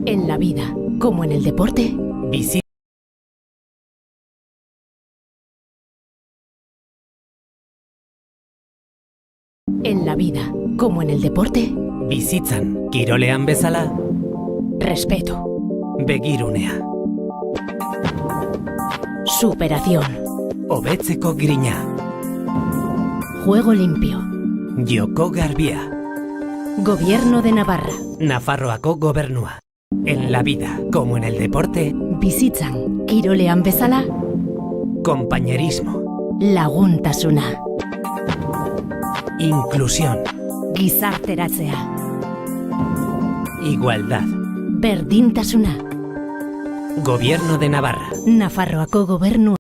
En la vida, como en el deporte, en la vida, como en el deporte, bizitzan, kirolean bezala, respeto, begirunea, superación, hobetzeko grina, juego limpio, joko garbia, Gobierno de Navarra, Nafarroako gobernua. En la vida, como en el deporte, bizitzan, kirolean bezala, compañerismo, laguntasuna, inclusión, gizarteratzea, igualdad. berdintasuna, Gobierno de Navarra. Nafarroako gobernua.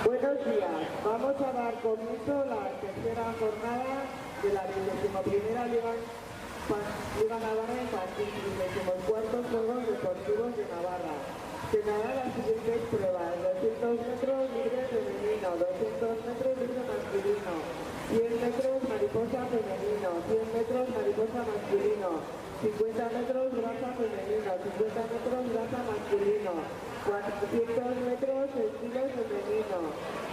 Buenos días. Vamos a dar comienzo a la tercera jornada de la 21ª Liga Navarra Infantil, 24 Juegos Deportivos de Navarra. Se darán las siguientes pruebas: 200 metros libre femenino, 200 metros libre masculino, 100 metros mariposa femenino, 100 metros mariposa masculino, 50 metros braza femenino, 50 metros braza masculino, 400 metros estilo femenino,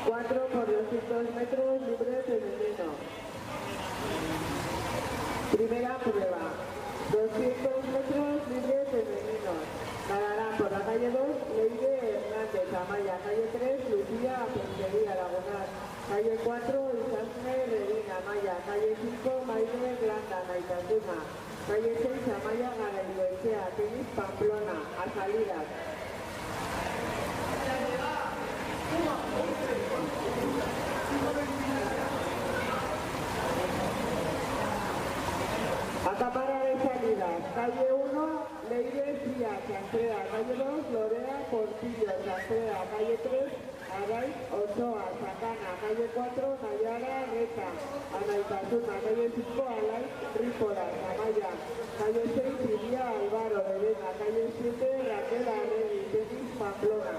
4 por 200 metros libre femenino. Primera prueba, 200 metros libre femenino. Nadarán por la calle 2, Leire Hernández, Amaya, calle 3, Lucía Pensería, Lagunar, calle 4, Isasne Redina, Amaya, calle 5, Maile Glanda, Naitasuna, calle 6, Amaya Garaygoechea, Tenis Pamplona, a salidas. A cámara de salidas, calle 1, Leire Fría, Santrea, calle 2, Lorea, Portillo, Santrea, calle 3, Araiz, Ochoa, Sacana, calle 4, Nayara, Reta, Anaitasuna, calle 5, Alaiz, Rípola, Amaya, calle 6, Iría, Álvaro, Belena, calle 7, Raquel Arregui, Tenis, Pamplona.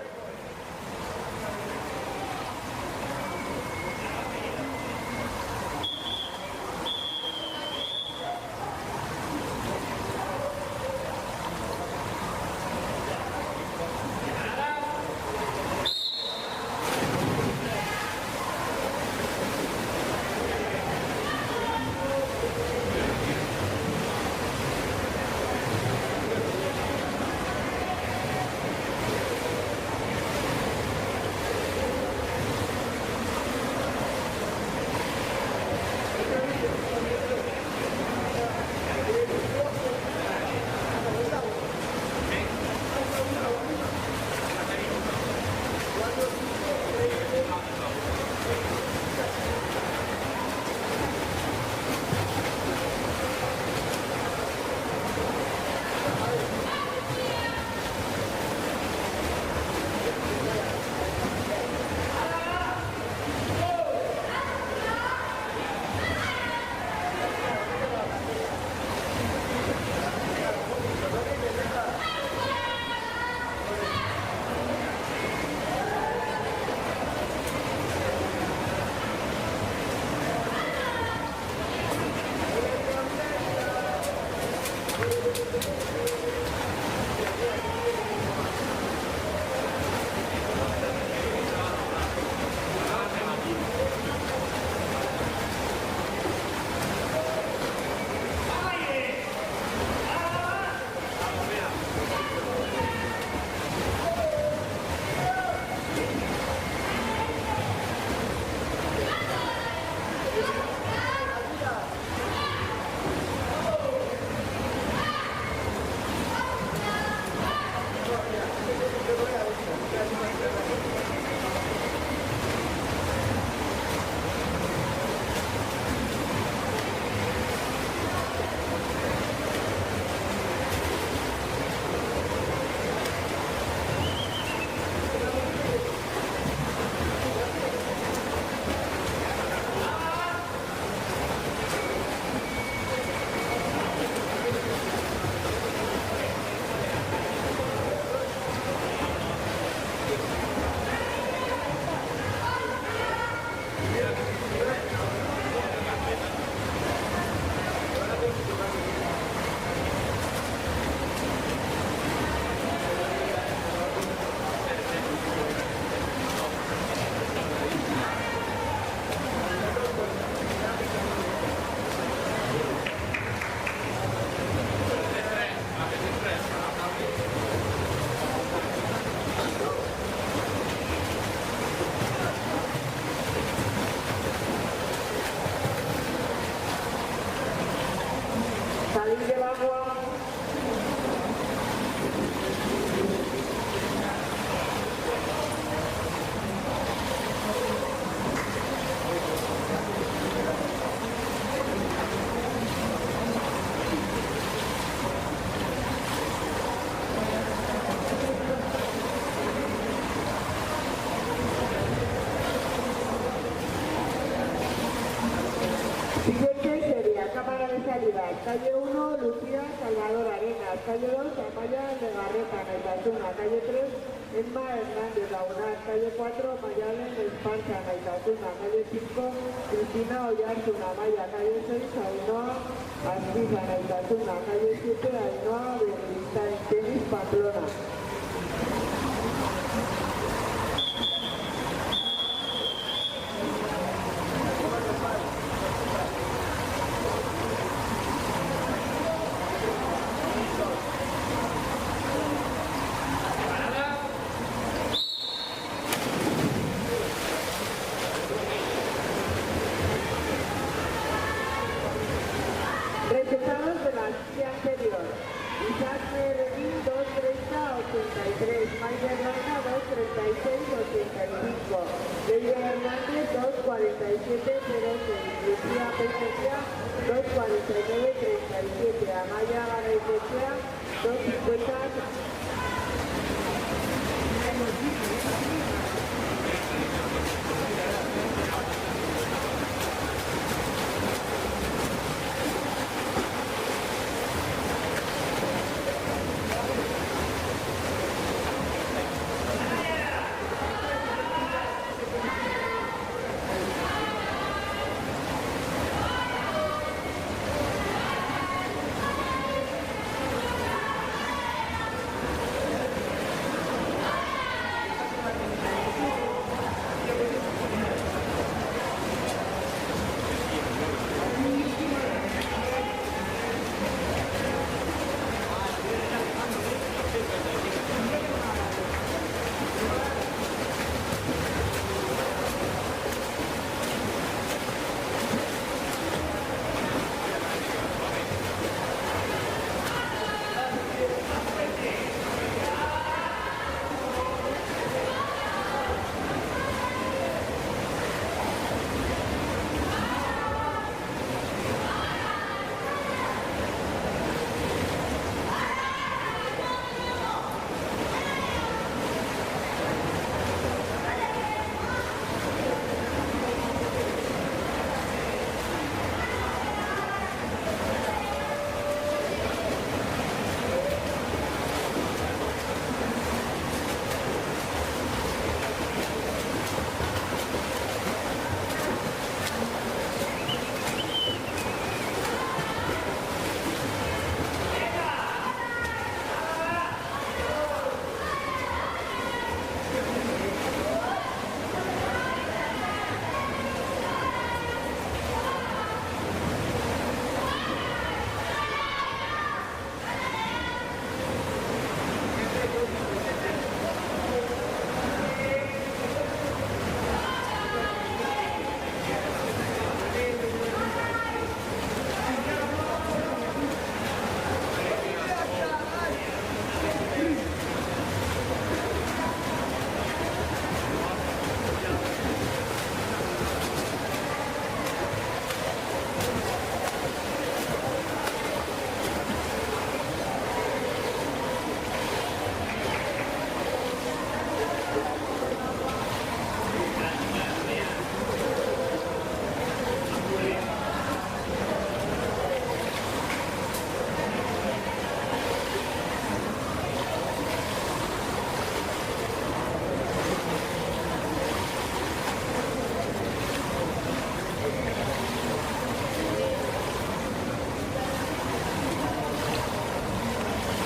Salir del agua. Siguiente sería cámara de salida. Calle 1, Lucía, Salvador Arenas. Calle 2, Amaya Legarreta, Naitasuna. Calle 3, Emma Hernández Lagunar. Calle 4, Mayalen Esparza, Naitasuna. Calle 5, Cristina Oyarzuna, Maya. Calle 6, Ainhoa Astiza, Naitasuna. Calle 7, Ainhoa Benedicta, Tenis, Pamplona. Resultados de la silla anterior. Isaac Medellín 230-83, Maya Blanca 236-85, Leire Hernández 247-06, Lucía Peña 249-37, Amaya Garaytechea 250.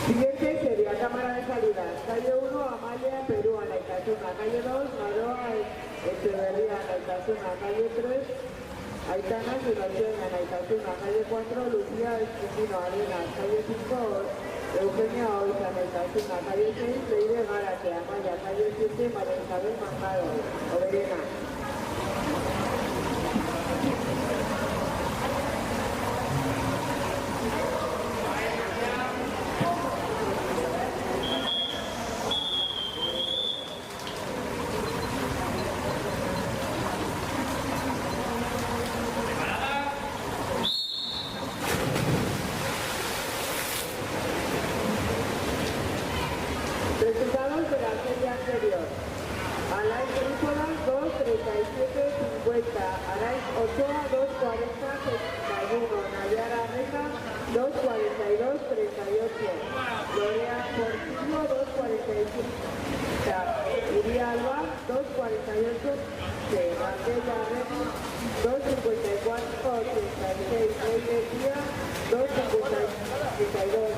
Siguiente sería cámara de salida. Calle 1, Amalia, Perú, Anaitasuna. Calle 2, Maroa, Echeverría, Anaitasuna. Calle 3, Aitana, Situación, Anaitasuna. Calle 4, Lucía, Espino, Arenas. Calle 5, Eugenia, Oiza, Anaitasuna. Calle 6, Leire, Gárate, Amaya. Calle 7, María Isabel, Manjaro, Oberena. Resultados de la serie anterior. Alay Trípola 2:37:50, Araiz Ochoa 2:40:61, Nayara Reja 2:42:38, Lorea Portillo 2:45, Iría Alba 2:48, Mandela Remy 2:54:86, Leire Díaz 2:52.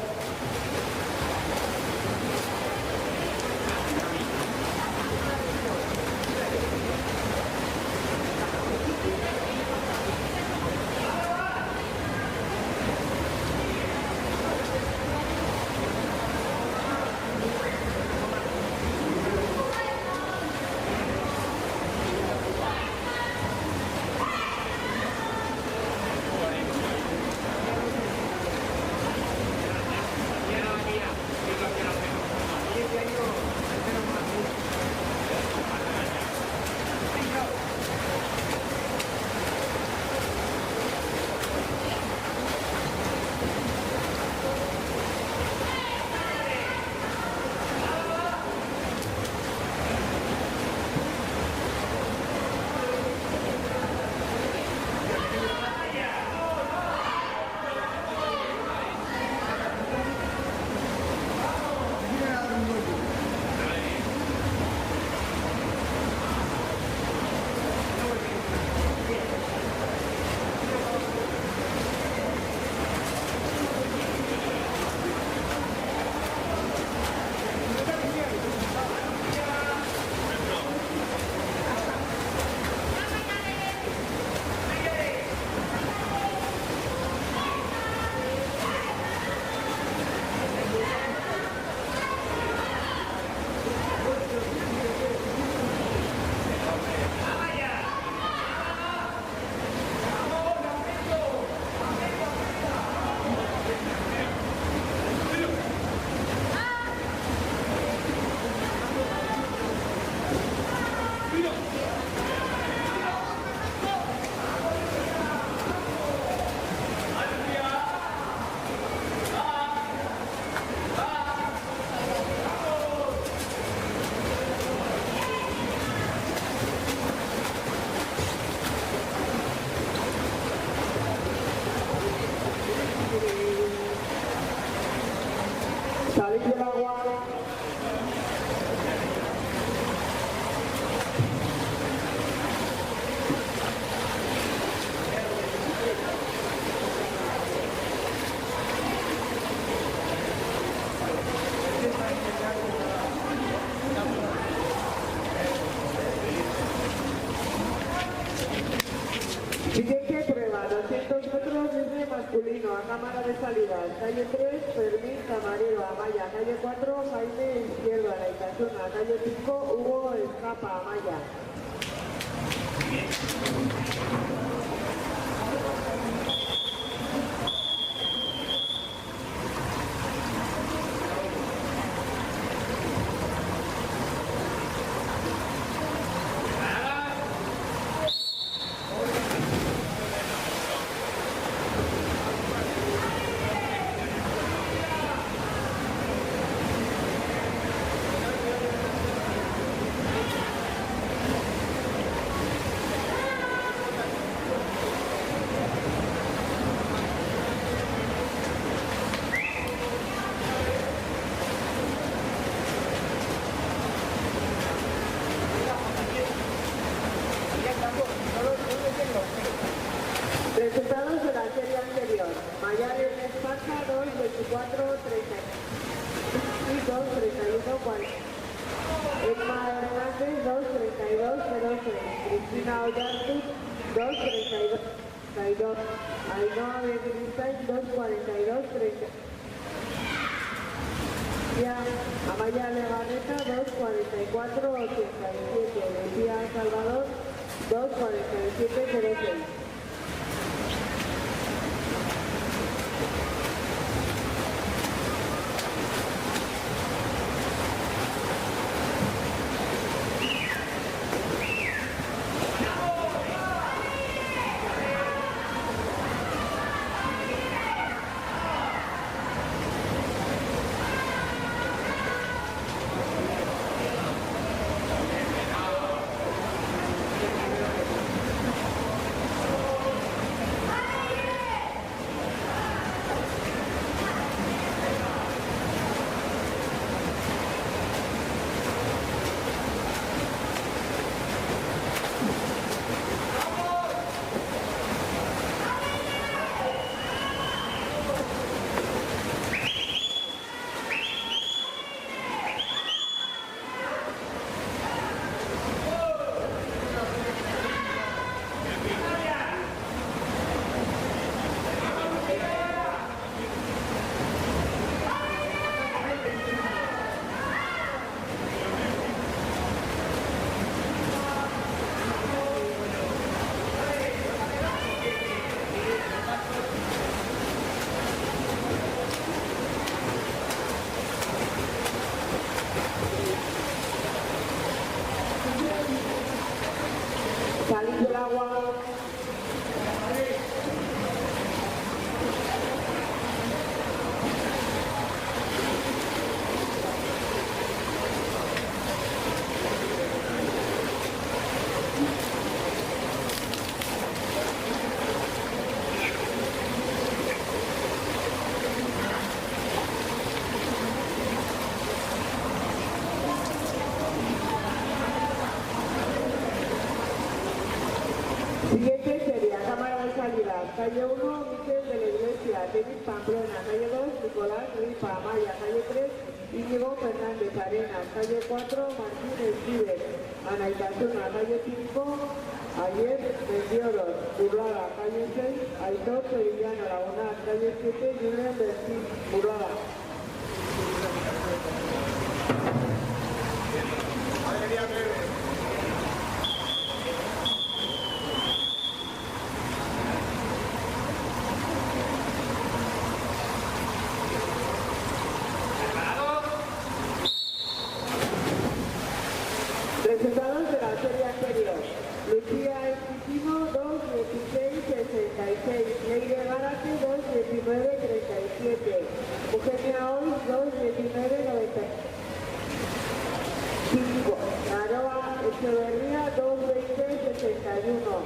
Siguiente prueba, 200 metros libre masculino, a cámara de salida. Calle 3, Fermín Camarero, Amaya. Calle 4, Jaime Izquierdo, a la Itasuna. Calle 5, Hugo Escapa, Amaya. Resultados de la serie anterior. Mayales Esparza 2, 24, 30 y 2, 31, 40. Emma Hernández 2, 32, 06. Cristina Ollartu 2, 32, 32. Ainhoa Begiristain 2, 42, 30. Amaya Legarreta 2, 44, 87. Lucía Salvador 2, 47, 06. Salir del agua. Siguiente sería cámara de salida. Calle 1, Miquel de la Iglesia, Denis Pamplona. Calle 2, Nicolás Ripa, Amaya. Calle 3, Íñigo Fernández Arenas. Calle 4, Martín Esquivel, Ana Itasuna. Calle 5, Ayer Mendioros, Burlada. Calle 6, Aitor Sevillano, Lagunar. Calle 7, Julián Bertín, Burlada. Resultados de la serie anterior. Lucía Esquitino 2, 16, 66. Leire Gárate 2, 19, 37. Eugenia Hoy 2, 19, 95. Aroa Echeverría 2, 20, 61.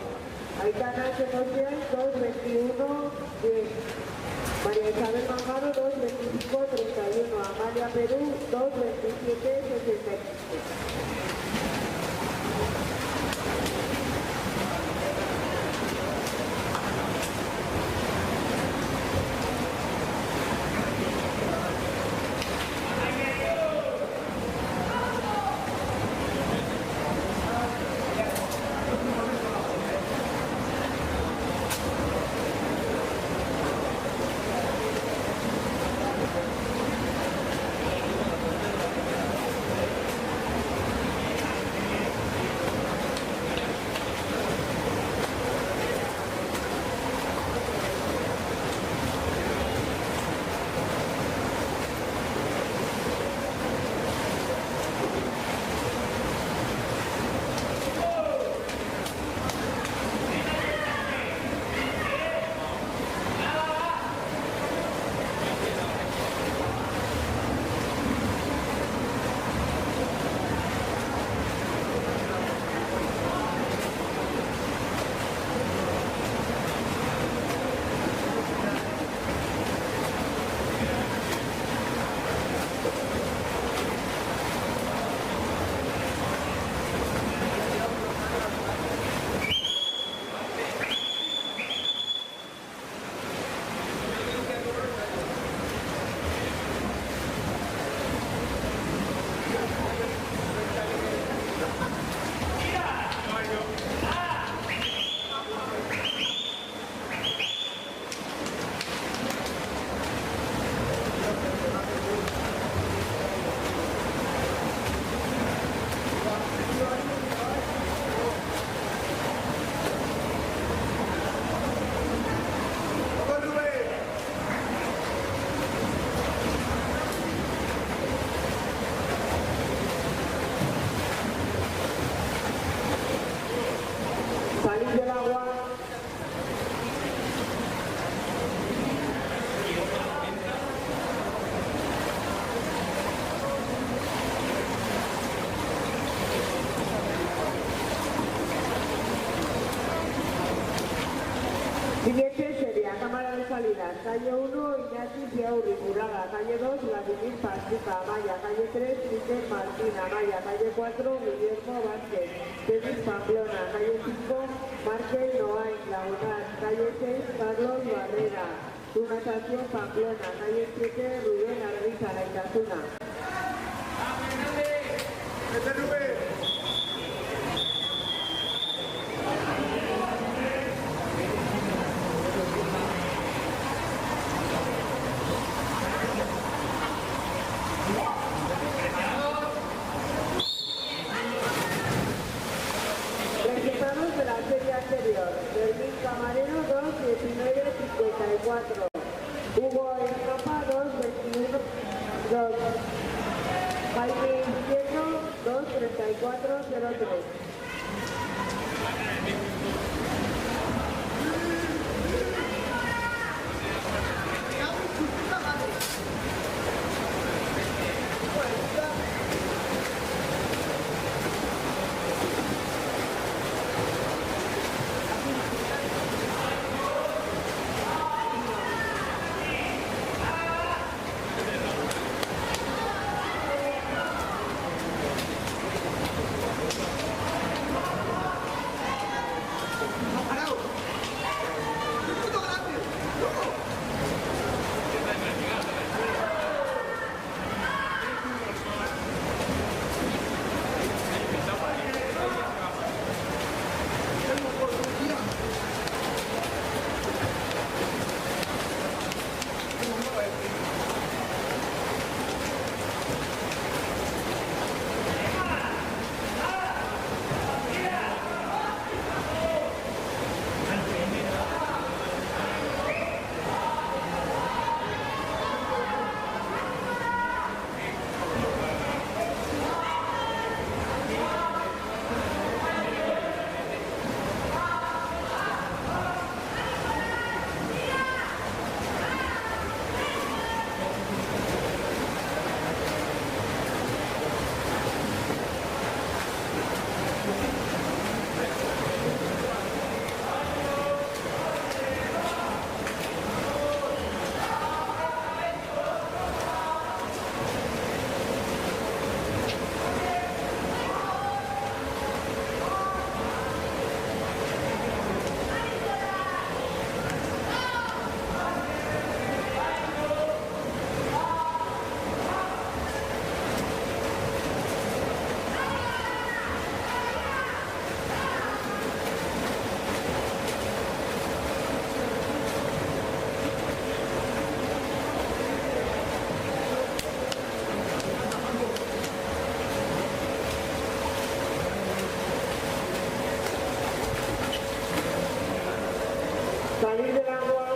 Aitana Senocian 2, 21, 10. María Isabel Mangaro 2, 25, 31. Amalia Perú 2, 27, 65. Siguiente sería cámara de salida, calle 1, Iñaki Fiaurri, Murada, calle 2, Vladimir Pastica, Amaya, calle 3, Miguel Martín, Amaya, calle 4, Guillermo Vázquez, Denis Pamplona, calle 5, Márquez Noain, Lagunar, calle 6, Carlos Barrera, Tunatación Pamplona, calle 7, Rubén Arriza, La Itasuna. Resultados de la serie anterior. Fermín Camarero 2, 19, 54. Hugo Escapa 2, 21, 2. Jaime Izquierdo 2, 34, 03. Salir del agua.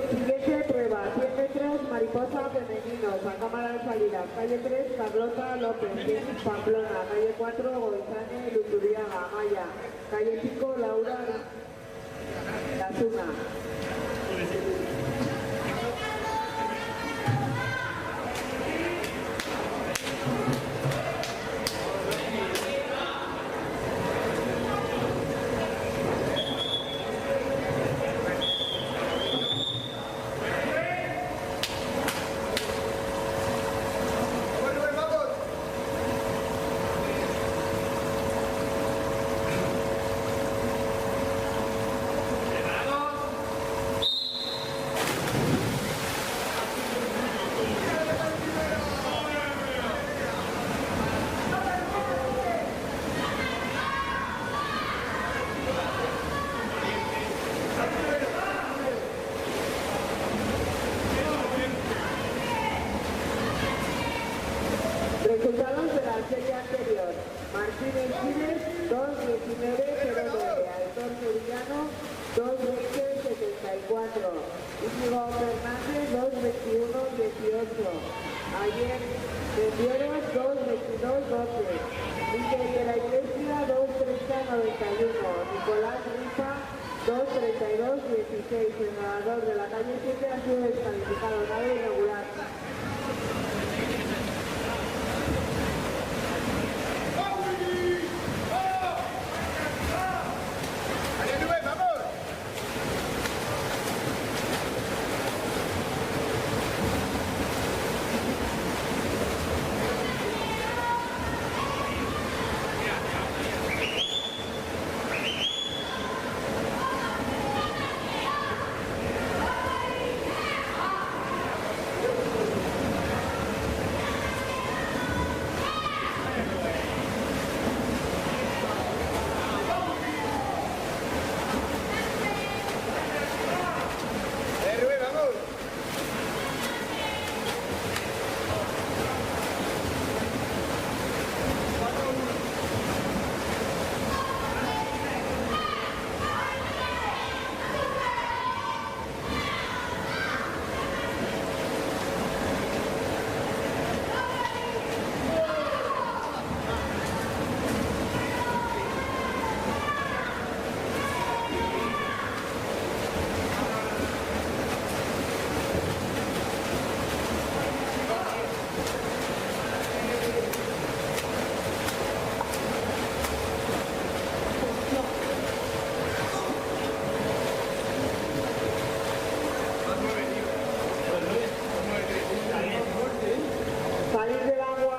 Siguiente prueba, 100 metros, mariposa femeninos, a cámara de salida, calle 3, Carlota López, Denis Pamplona, calle 4, Goizane Luturiaga, Amaya, calle 5, Laura Lazuna. Nicolás Rifa, 2:32:16. El nadador de la calle 7 ha sido descalificado, nado irregular. Salir del agua.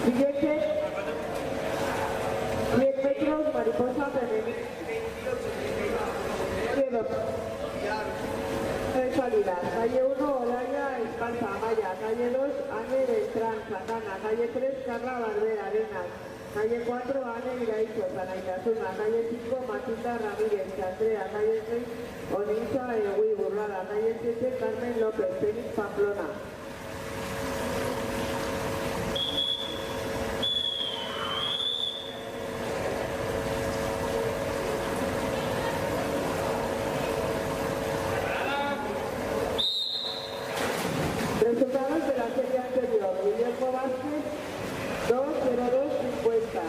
Siguiente. 10 metros, mariposa femenina. Tres salidas. Calle 1, Olaya, Esparza, Amaya. Calle 2, Ane, Beltrán, Santana. Calle 3, Carla, Barbera, Arenas. Calle 4, Ane, Iraizo, Sanaitasuna. Calle 5, Matilda Ramírez, Andrea. Calle 6, Onisa, Ewi, Burlada. Calle 7, Carmen López, Félix, Pamplona. Resultados de la serie anterior. Guillermo Vázquez, 2:02:50.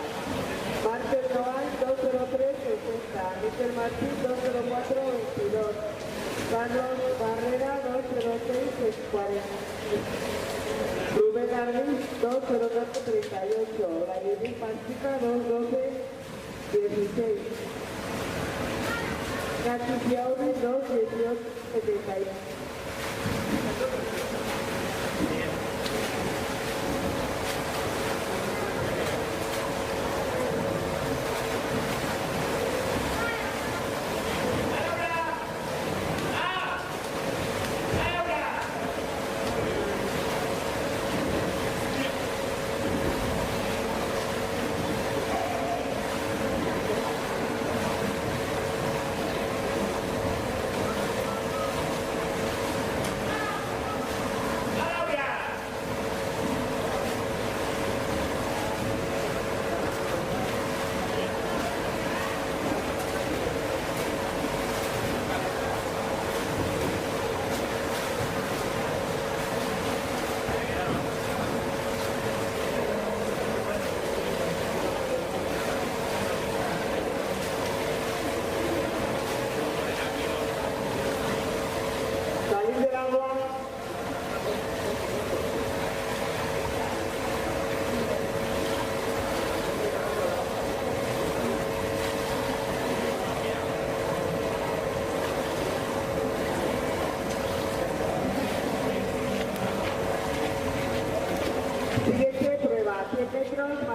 Márquez Noal, 2:03:60. Miquel Martín, 2:04:22. Carlos Barrera, 2:06:40. Rubén Arnaiz, 2:04:38. Vladimir Panchica, 2:12:16. Nachi Fiauri, 2:18:71.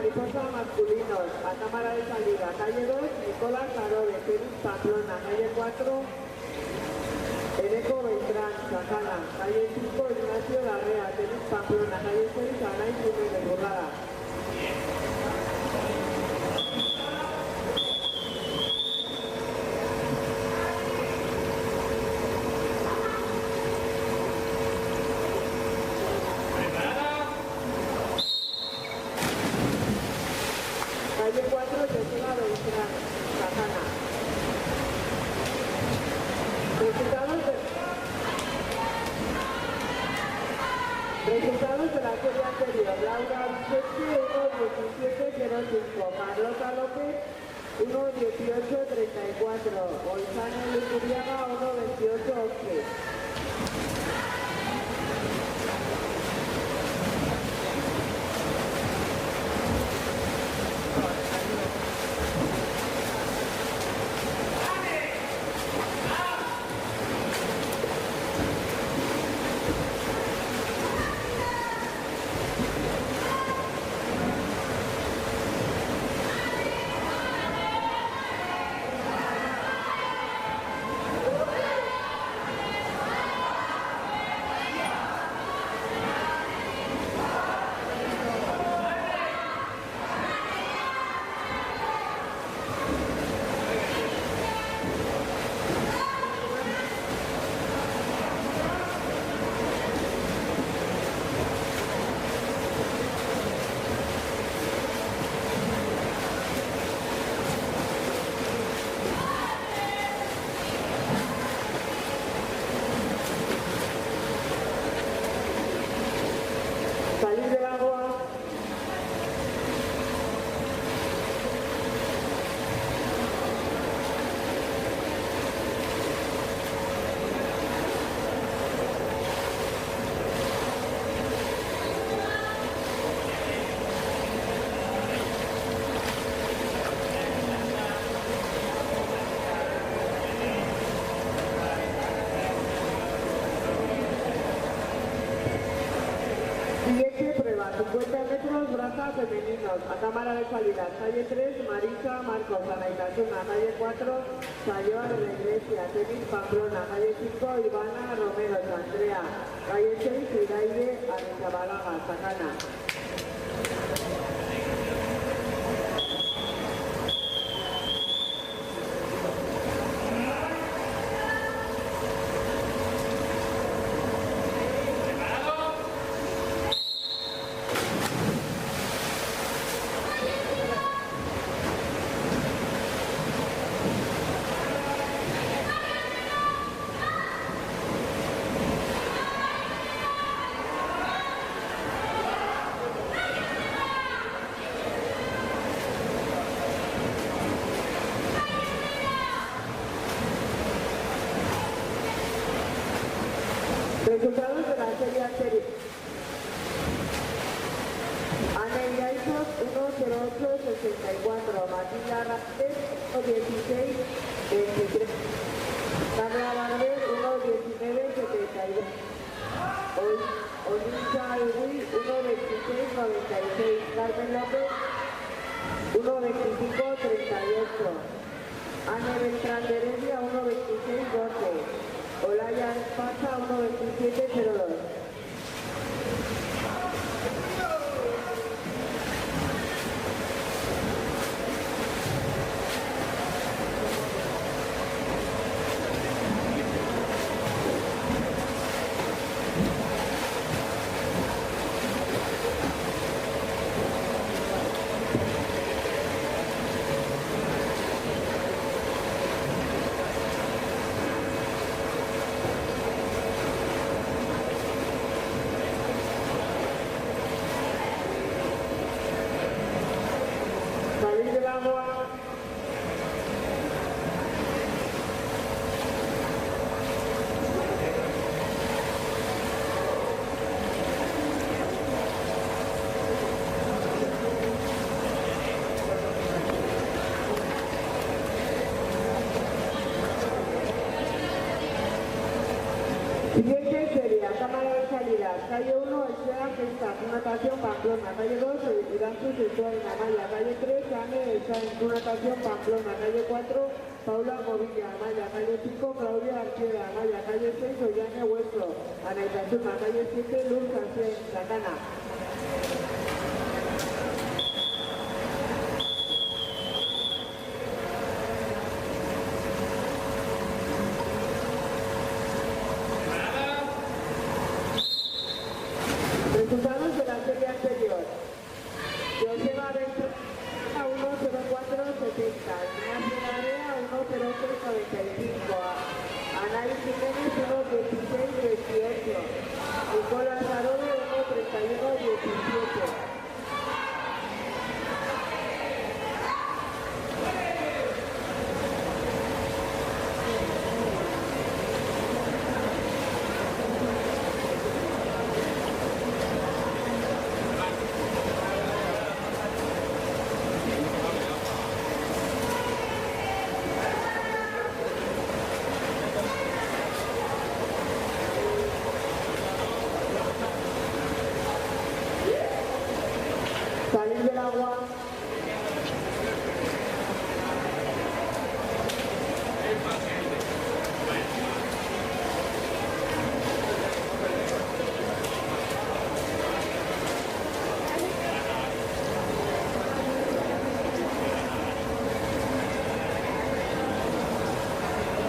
mariposa masculinos, a cámara de salida, calle 2, Nicolás Carole, Félix Pamplona, calle 4, Eneco Beltrán, Sacana, calle 5, Ignacio Larrea, Félix Pamplona, calle 6, Anay Jiménez Burrada. serie anterior, Laura Vicente, 1.17.05, Carlota López, 1.18.34, Gonzalo Lucuriaga, 1.28.11. Salir del agua. Siguiente prueba, 50 metros, braza femeninos, a cámara de salida, calle 3, Marisa Marcos, Anaitasuna, calle 4, Sayoa de la Iglesia, Tenis Pamplona, calle 5, Ivana Romero, Andrea, calle 6, Iraide, Arizabalaga, Sacana. Resultados de la serie anterior. Ana Iaisos, 1.08.64, Matilda Ramírez, 1.16.23, Carla Barber, 1.19.72, Olisa Egui, 1.26.96, Carmen López, 1.25.38, Ana Beltrán de Heredia, 1.26.12, Olaya Espasa, 1.27.02. Salir del agua. Siguiente sería cámara de salida, calle 1, Esfera Gesta, Natación Pamplona, calle 2, Iranzu Sexual Amaya, calle 3, Ane Sáenz, Natación Pamplona, calle 4, Paula Movilla, Amaya, calle 5, Claudia Arquera, Amaya, calle 6, Ollane Hueso, Anaitasuna, calle 7, Luz Sánchez, Sacana. Resultados de la serie anterior. Joseba Beltrán a 1.04.70, Ignacio Larea a 1.03.95, Anaí Jiménez 1.16.28, Nicolás Arobe 1.31.19.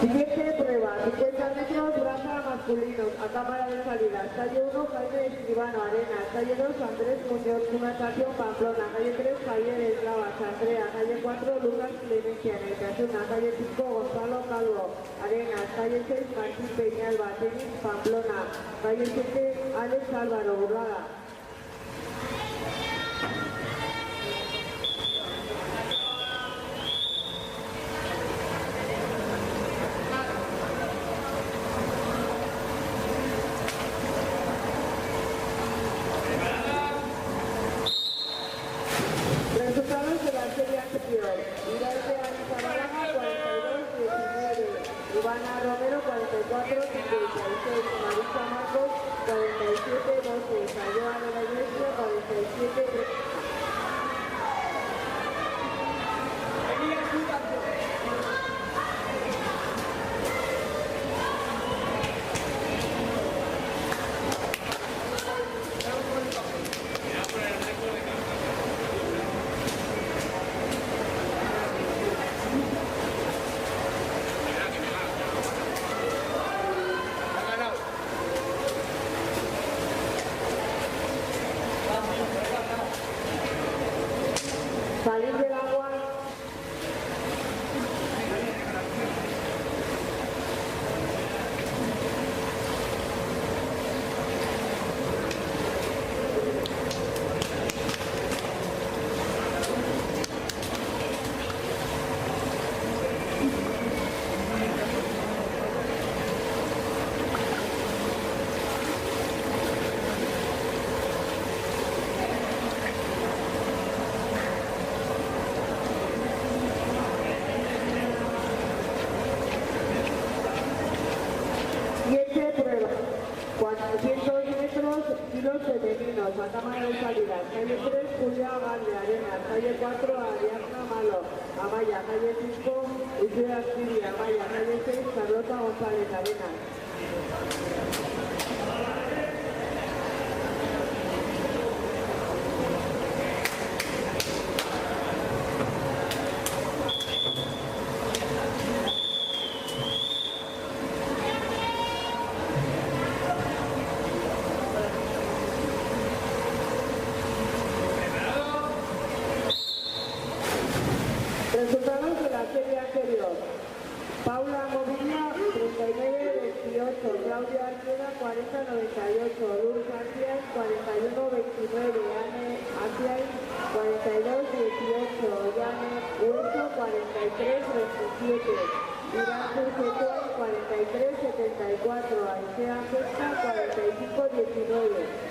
Siguiente prueba, 50 metros, braza masculinos, a cámara de salida. Calle 1, Jaime Escribano, Arenas. Calle 2, Andrés Muñoz, una estación Pamplona. Calle 3, Javier Eslavas, Andrea. Calle 4, Lucas Clemencia, Casuna. Calle 5, Gonzalo Calvo, Arenas. Calle 6, Martín Peñalba, Tenis, Pamplona. Calle 7, Alex Álvaro, Burlada. Resultados de la serie anterior. Hidalgo Anita Baraja, 42-19. Ivana Romero, 44-56. Marisa Marcos, 47-12. Sayoa de la Iglesia, 47-13. Salir del agua. Siguiente prueba. 400 metros, kilos femeninos, a cámara de salida. Calle 3, Julia Galde, Arenas. Calle 4, Ariadna Malo, Amaya. Calle 5, Isabel Astiri, Amaya. Calle 6, Carlota González, Arenas. Resultados de la serie anterior. Paula Movilla, 39-28. Claudia Arqueda, 40-98. Luz García, 41-29. Anne Asiay, 42-18. Yane Hueso, 43-27. Irán Setuay, 43-74. Aisea Gesta, 45-19.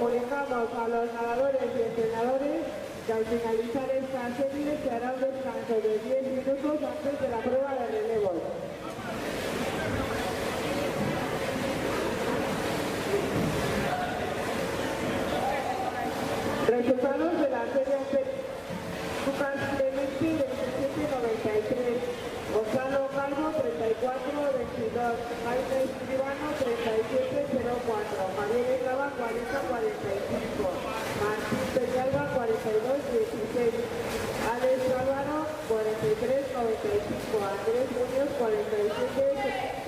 Comunicamos a los nadadores y entrenadores que al finalizar esta serie se hará un descanso de 10 minutos antes de la prueba de relevos. Resultados de la serie anterior. Lucas Clemente, 27-93. Gonzalo Calvo, 34-22. Jaime Escribano, 37-04. Javier Eslava, 40-45. Martín Peñalba, 42-16. Alex Álvaro, 42-19. 93-95, Andrés Muñoz 47.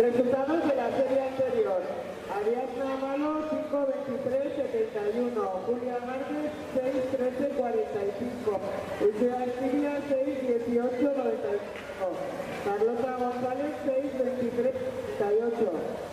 Resultados de la serie anterior. Ariadna Malo 5-23-71, Julia Márquez 6-13-45, Lucía Estiria 6-18-95, Carlota González 6-23-38.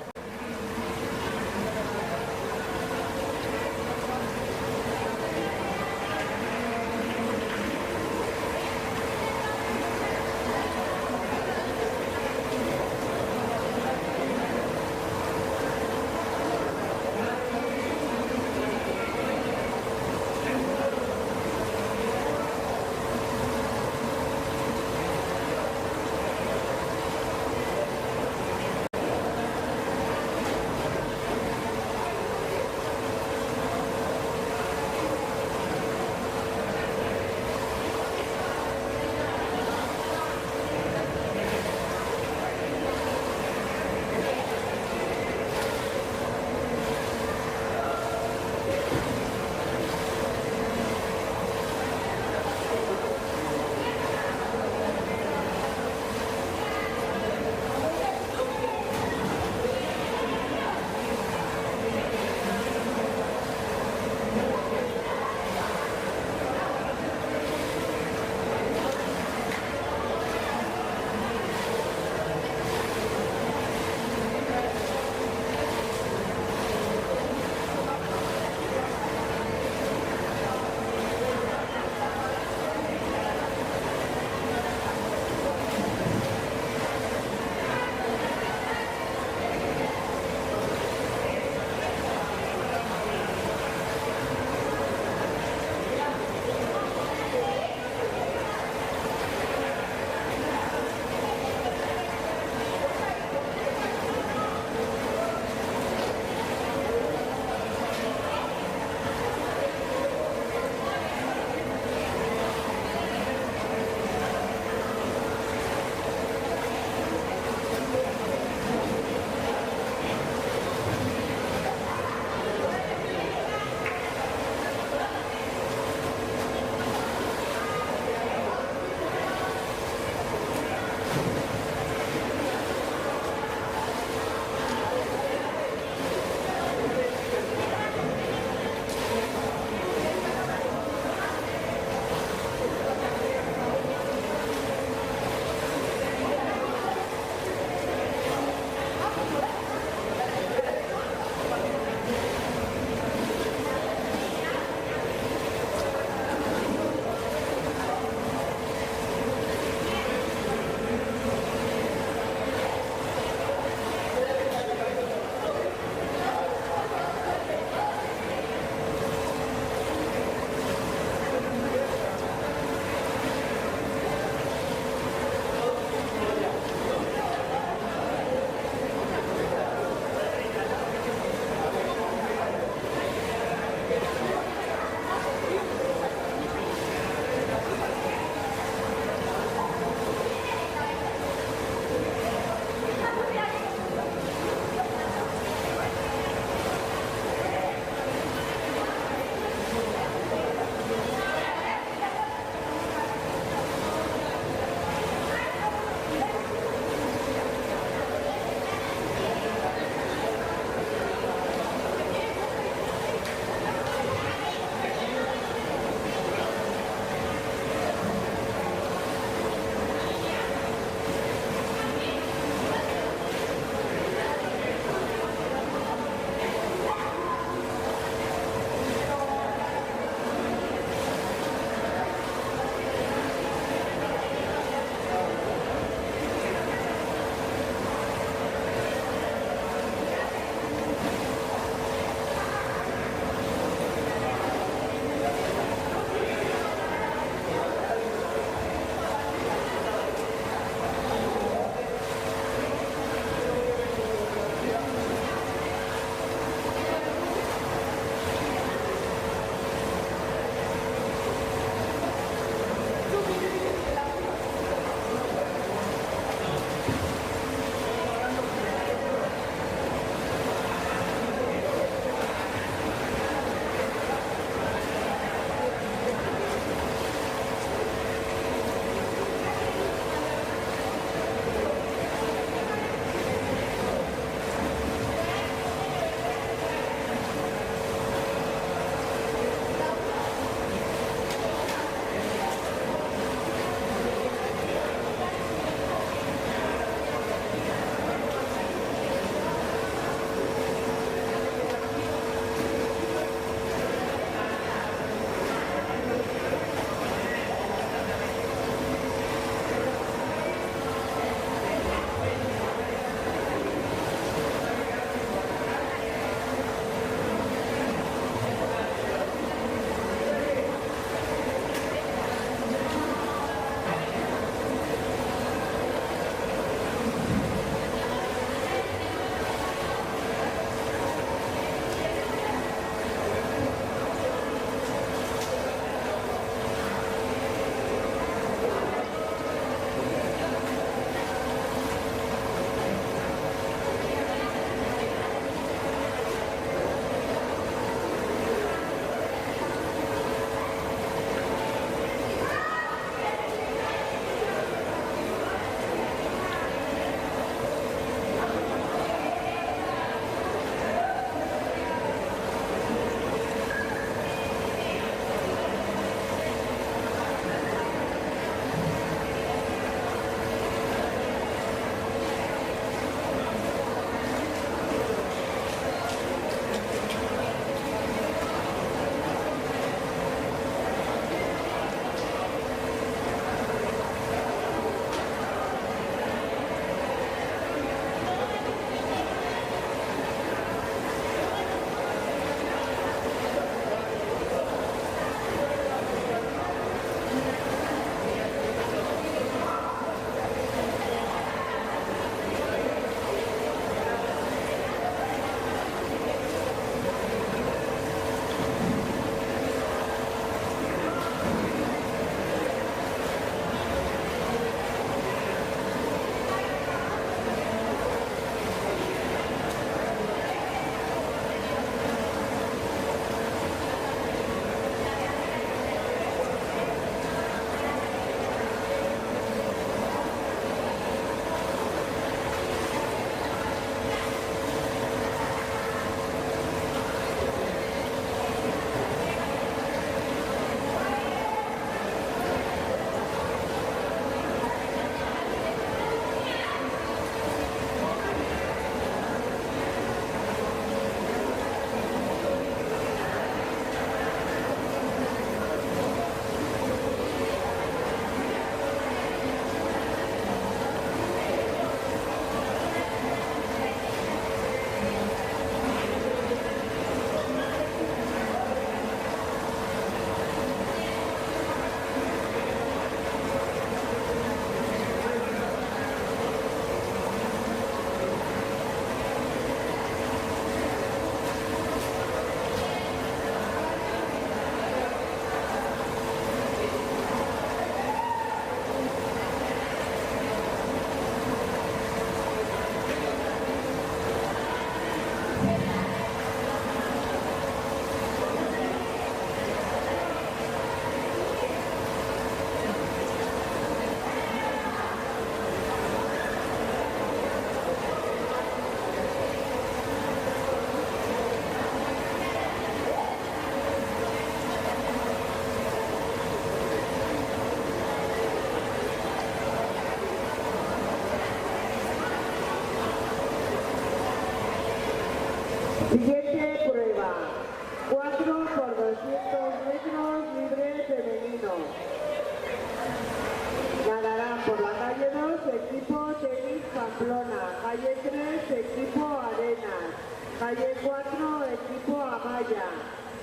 equipo Tenis Pamplona. Calle 3, equipo Arenas. Calle 4, equipo Amaya.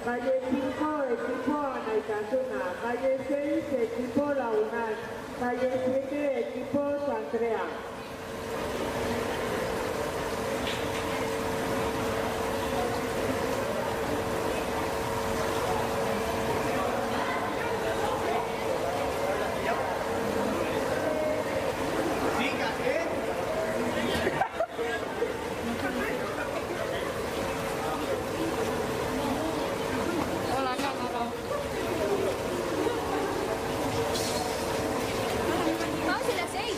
Calle 5, equipo Anaitasuna. Calle 6, equipo Launal. Calle 7, equipo Santrea. Vamos a las 6.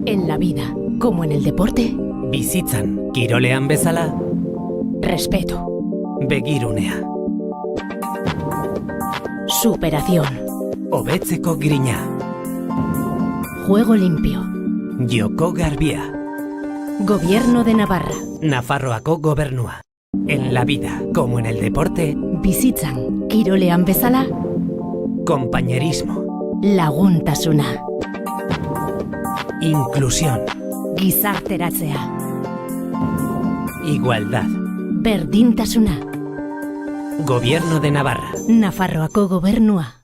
En la vida, como en el deporte, Bizitzan, kirolean bezala, respeto, begirunea. superación, Hobetzeko grina. juego limpio, Joko garbia. Gobierno de Navarra, Nafarroako gobernua. En la vida, como en el deporte, bizitzan, kirolean bezala, compañerismo, laguntasuna, inclusión, gizarteratzea, igualdad. berdintasuna, Gobierno de Navarra. Nafarroako gobernua.